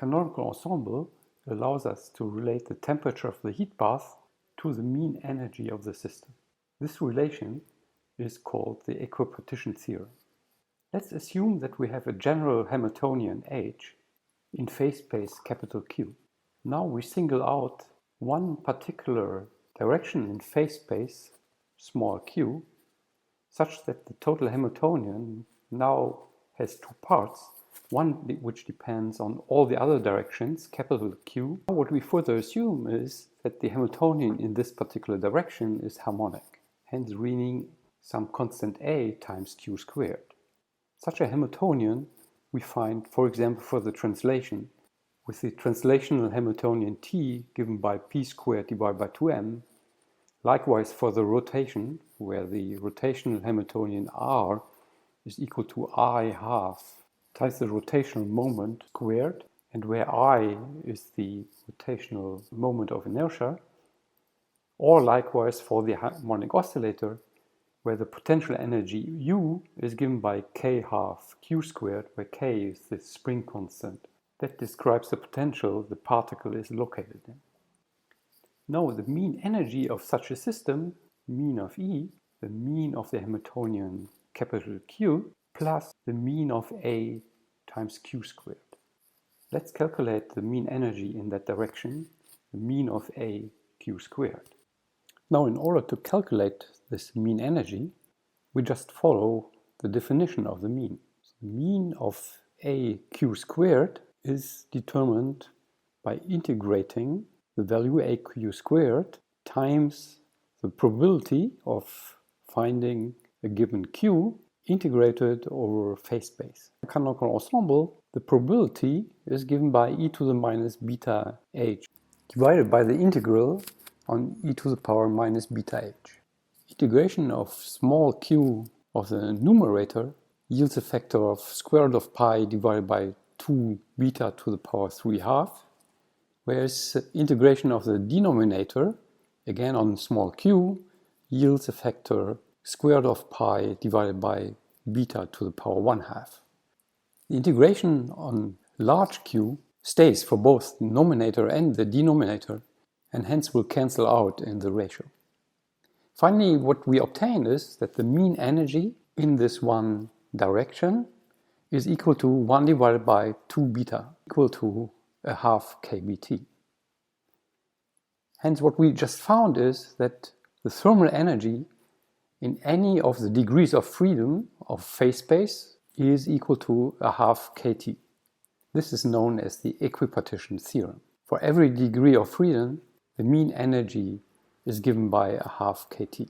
canonical ensemble allows us to relate the temperature of the heat bath to the mean energy of the system. This relation is called the Equipartition Theorem. Let's assume that we have a general Hamiltonian H in phase space capital Q. Now we single out one particular direction in phase space small q, such that the total Hamiltonian now has two parts, one which depends on all the other directions, capital Q. What we further assume is that the Hamiltonian in this particular direction is harmonic, hence reading some constant A times Q squared. Such a Hamiltonian we find, for example, for the translation, with the translational Hamiltonian T given by P squared divided by 2m. Likewise for the rotation, where the rotational Hamiltonian R is equal to I half times the rotational moment squared, and where I is the rotational moment of inertia, or likewise for the harmonic oscillator, where the potential energy U is given by K half Q squared, where K is the spring constant that describes the potential the particle is located in. Now the mean energy of such a system, mean of E, the mean of the Hamiltonian capital Q, plus the mean of A times Q squared. Let's calculate the mean energy in that direction, the mean of A Q squared. Now in order to calculate this mean energy, we just follow the definition of the mean. The mean of A Q squared is determined by integrating the value AQ squared times the probability of finding a given Q integrated over phase space. In the canonical ensemble, the probability is given by e to the minus beta h divided by the integral on e to the power minus beta h. Integration of small q of the numerator yields a factor of square root of pi divided by 2 beta to the power 3 half, whereas integration of the denominator, again on small q, yields a factor square root of pi divided by beta to the power 1 half. The integration on large Q stays for both the numerator and the denominator, and hence will cancel out in the ratio. Finally, what we obtain is that the mean energy in this one direction is equal to 1 divided by 2 beta, equal to a half kBt. Hence, what we just found is that the thermal energy in any of the degrees of freedom of phase space is equal to a half kT. This is known as the Equipartition Theorem. For every degree of freedom, the mean energy is given by a half kT.